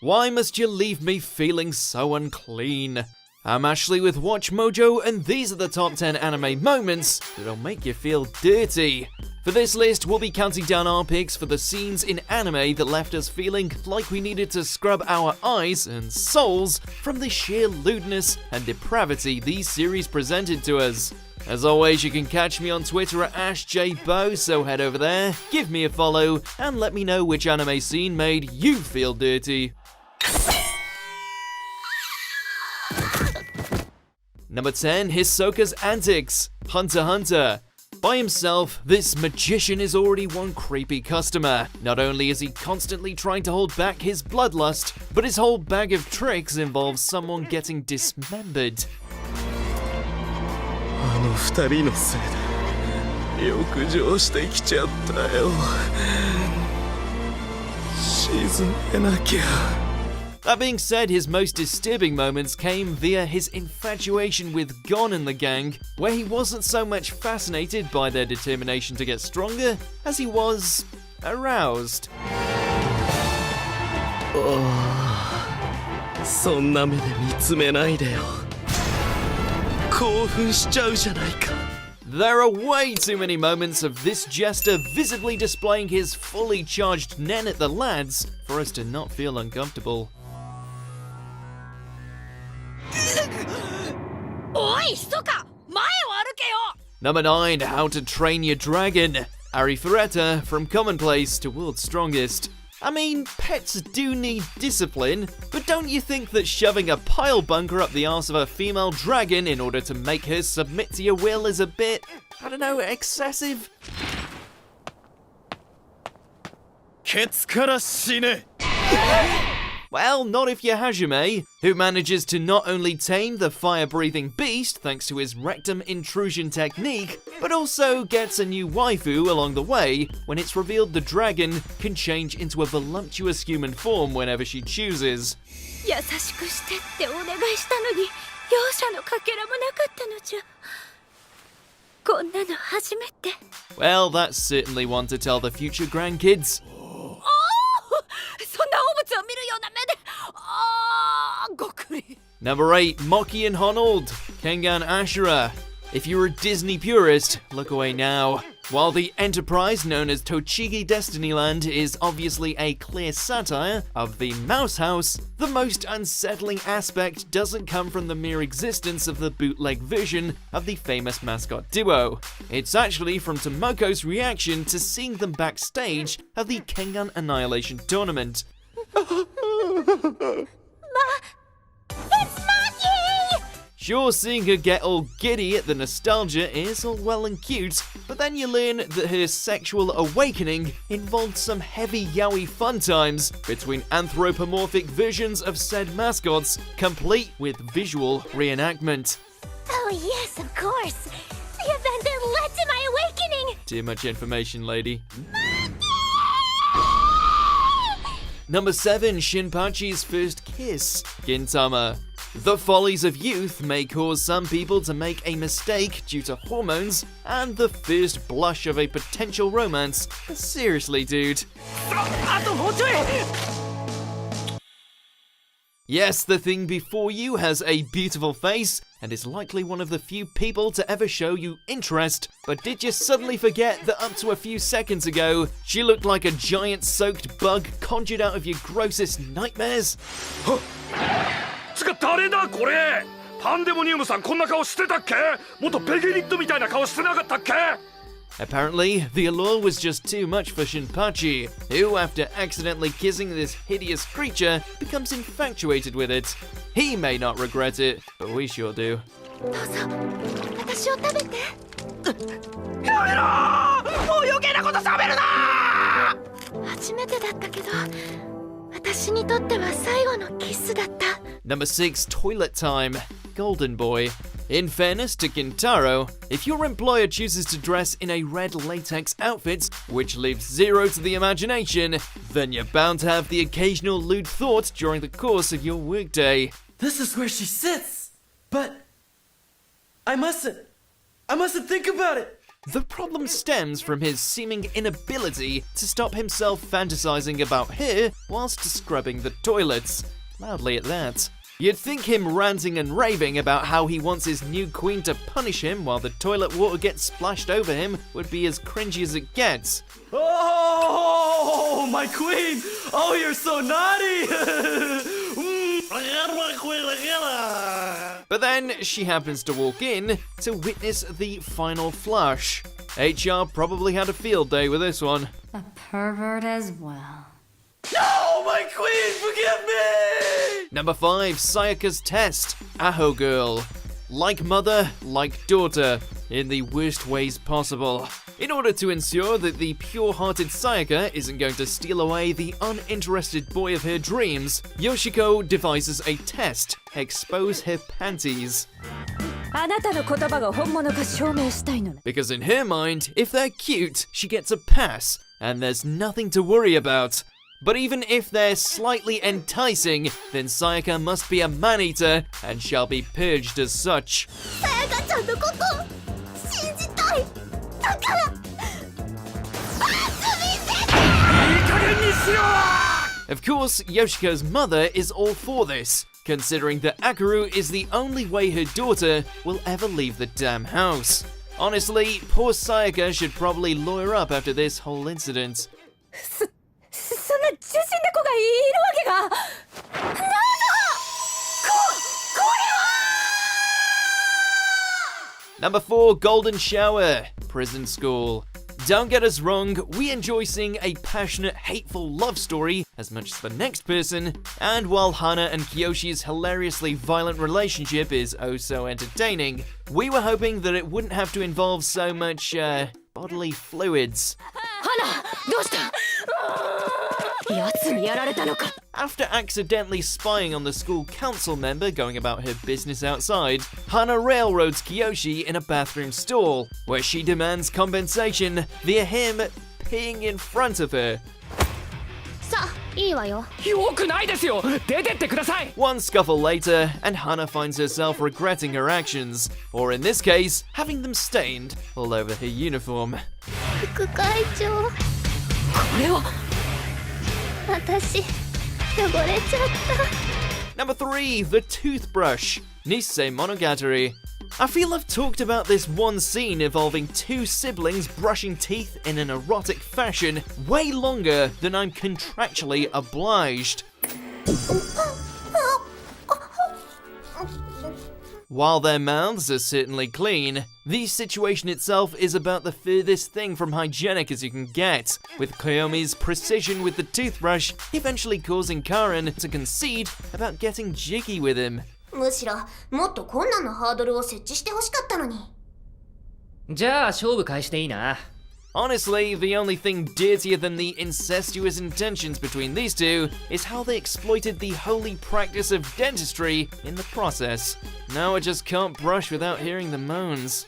Why must you leave me feeling so unclean? I'm Ashley with Watch Mojo, and these are the top 10 anime moments that'll make you feel dirty. For this list, we'll be counting down our picks for the scenes in anime that left us feeling like we needed to scrub our eyes and souls from the sheer lewdness and depravity these series presented to us. As always, you can catch me on Twitter at AshJBo, so head over there, give me a follow, and let me know which anime scene made you feel dirty. Number 10, Hisoka's antics. Hunter x Hunter. By himself, this magician is already one creepy customer. Not only is he constantly trying to hold back his bloodlust, but his whole bag of tricks involves someone getting dismembered. あの二人のせいで浴場してきちゃったよ。沈めなきゃ。 That being said, his most disturbing moments came via his infatuation with Gon and the gang, where he wasn't so much fascinated by their determination to get stronger as he was aroused. そんな目で見つめないでよ。興奮しちゃうじゃないか。 There are way too many moments of this jester visibly displaying his fully charged nen at the lads for us to not feel uncomfortable. Number 9, How to Train Your Dragon. Arifureta, from commonplace to world's strongest. I mean, pets do need discipline, but don't you think that shoving a pile bunker up the arse of a female dragon in order to make her submit to your will is a bit, I don't know, excessive? ケツから死ね。 Well, not if you're Hajime, who manages to not only tame the fire-breathing beast thanks to his rectum intrusion technique, but also gets a new waifu along the way when it's revealed the dragon can change into a voluptuous human form whenever she chooses. 優しくしてってお願いしたのに容赦のかけらもなかったのじゃ。こんなの初めて。 Well, that's certainly one to tell the future grandkids. そんな汚物を見るような目で、ごくり。 Number 8, Moki and Honold. Kengan Ashura. If you're a Disney purist, look away now. While the enterprise known as Tochigi Destinyland is obviously a clear satire of the Mouse House, the most unsettling aspect doesn't come from the mere existence of the bootleg version of the famous mascot duo. It's actually from Tomoko's reaction to seeing them backstage at the Kengan Annihilation tournament. Sure, seeing her get all giddy at the nostalgia is all well and cute, but then you learn that her sexual awakening involved some heavy yaoi fun times between anthropomorphic versions of said mascots, complete with visual reenactment. Oh yes, of course. The event that led to my awakening. Too much information, lady. Number 7, Shinpachi's first kiss. Gintama. The follies of youth may cause some people to make a mistake due to hormones and the first blush of a potential romance. Seriously, dude. Yes, the thing before you has a beautiful face and is likely one of the few people to ever show you interest, but did you suddenly forget that up to a few seconds ago, she looked like a giant soaked bug conjured out of your grossest nightmares? つか誰だこれパンデモニウムさんこんな顔してたっけもっとベゲリットみたいな顔してなかったっけ Apparently, the allure was just too much for Shinpachi, who, after accidentally kissing this hideous creature, becomes infatuated with it. He may not regret it, but we sure do. どうぞ、私を食べて。やめろもう余計なこと喋るな初めてだったけど、私にとっては最後のキスだった。 Number 6, Toilet Time. Golden Boy. In fairness to Kintaro, if your employer chooses to dress in a red latex outfit, which leaves zero to the imagination, then you're bound to have the occasional lewd thought during the course of your workday. This is where she sits, but I mustn't think about it. The problem stems from his seeming inability to stop himself fantasizing about her whilst scrubbing the toilets. Loudly at that. You'd think him ranting and raving about how he wants his new queen to punish him while the toilet water gets splashed over him would be as cringy as it gets. Oh, my queen! Oh, you're so naughty! But then she happens to walk in to witness the final flush. HR probably had a field day with this one. A pervert as well. No, my queen, forgive me! Number 5, Sayaka's test, Aho Girl. Like mother, like daughter, in the worst ways possible. In order to ensure that the pure-hearted Sayaka isn't going to steal away the uninterested boy of her dreams, Yoshiko devises a test, expose her panties. あなたの言葉が本物か証明したいのね。 Because in her mind, if they're cute, she gets a pass, and there's nothing to worry about. But even if they're slightly enticing, then Sayaka must be a man-eater and shall be purged as such. さやかちゃんのこと信じたい。だから。Of course, Yoshiko's mother is all for this, considering that Akaru is the only way her daughter will ever leave the damn house. Honestly, poor Sayaka should probably lawyer up after this whole incident. そんな受信な子がいるわけが。なんだ。これは。 Number 4, Golden Shower, Prison School. Don't get us wrong, we enjoy seeing a passionate, hateful love story as much as the next person, and while Hana and Kiyoshi's hilariously violent relationship is oh so entertaining, we were hoping that it wouldn't have to involve so much, bodily fluids. 花、どうした。奴にやられたのか。 After accidentally spying on the school council member going about her business outside, Hana railroads Kiyoshi in a bathroom stall, where she demands compensation via him peeing in front of her. さあ、いいわよ。よくないですよ。出てってください。 One scuffle later, and Hana finds herself regretting her actions, or in this case, having them stained all over her uniform. 副会長。これは。私。汚れちゃった。 Number 3, the toothbrush. Nisei Monogatari. I feel I've talked about this one scene involving two siblings brushing teeth in an erotic fashion way longer than I'm contractually obliged. While their mouths are certainly clean, the situation itself is about the furthest thing from hygienic as you can get, with Koyomi's precision with the toothbrush eventually causing Karen to concede about getting jiggy with him. むしろもっと困難なハードルを設置してほしかったのに。じゃあ勝負開始でいいな。 Honestly, the only thing dirtier than the incestuous intentions between these two is how they exploited the holy practice of dentistry in the process. Now I just can't brush without hearing the moans.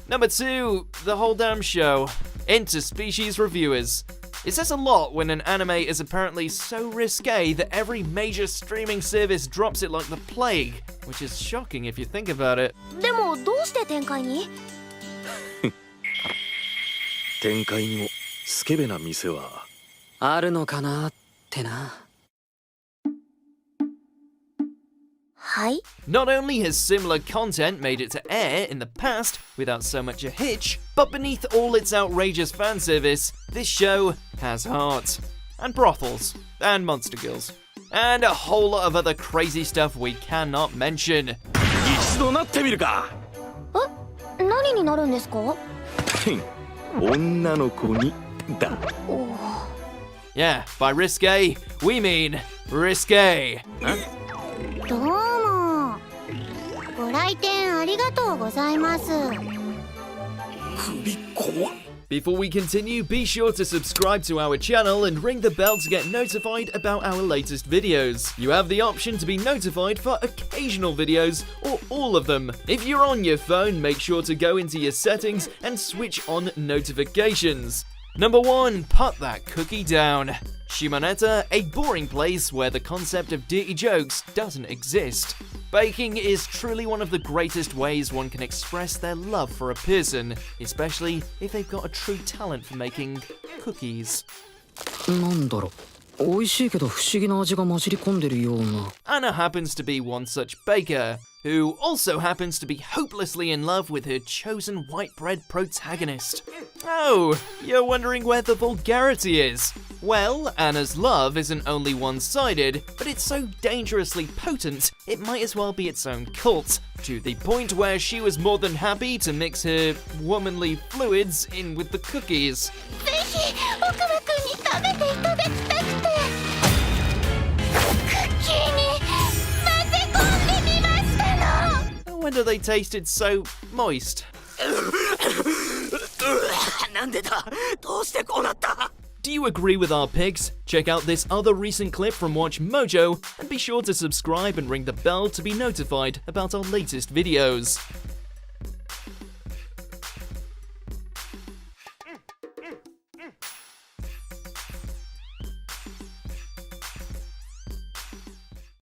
Number 2, the whole damn show. Interspecies Reviewers. It says a lot when an anime is apparently so risque that every major streaming service drops it like the plague, which is shocking if you think about it. でもどうして展開に？展開にもスケベな店はあるのかなってな。はい。 Not only has similar content made it to air in the past without so much a hitch, but beneath all its outrageous fan service, this show has heart. And brothels. And monster girls. And a whole lot of other crazy stuff we cannot mention. 一度なってみるか。え、何になるんですか？女の子にだ。Yeah, by risque, we mean risque. どうも。ご来店ありがとうございます。首怖っ。 Before we continue, be sure to subscribe to our channel and ring the bell to get notified about our latest videos. You have the option to be notified for occasional videos or all of them. If you're on your phone, make sure to go into your settings and switch on notifications. Number 1. Put that cookie down. Shimoneta, a boring place where the concept of dirty jokes doesn't exist. Baking is truly one of the greatest ways one can express their love for a person, especially if they've got a true talent for making cookies. なんだろう、美味しいけど不思議な味が混じり込んでるような。 Anna happens to be one such baker, who also happens to be hopelessly in love with her chosen white bread protagonist. Oh, you're wondering where the vulgarity is? Well, Anna's love isn't only one-sided, but it's so dangerously potent, it might as well be its own cult, to the point where she was more than happy to mix her womanly fluids in with the cookies. ぜひ奥歯くんに食べていただきたくて。クッキーに混ぜ込んでみましたの。 No wonder they tasted so moist. なんでだ、どうしてこうなった。 Do you agree with our picks? Check out this other recent clip from Watch Mojo, and be sure to subscribe and ring the bell to be notified about our latest videos.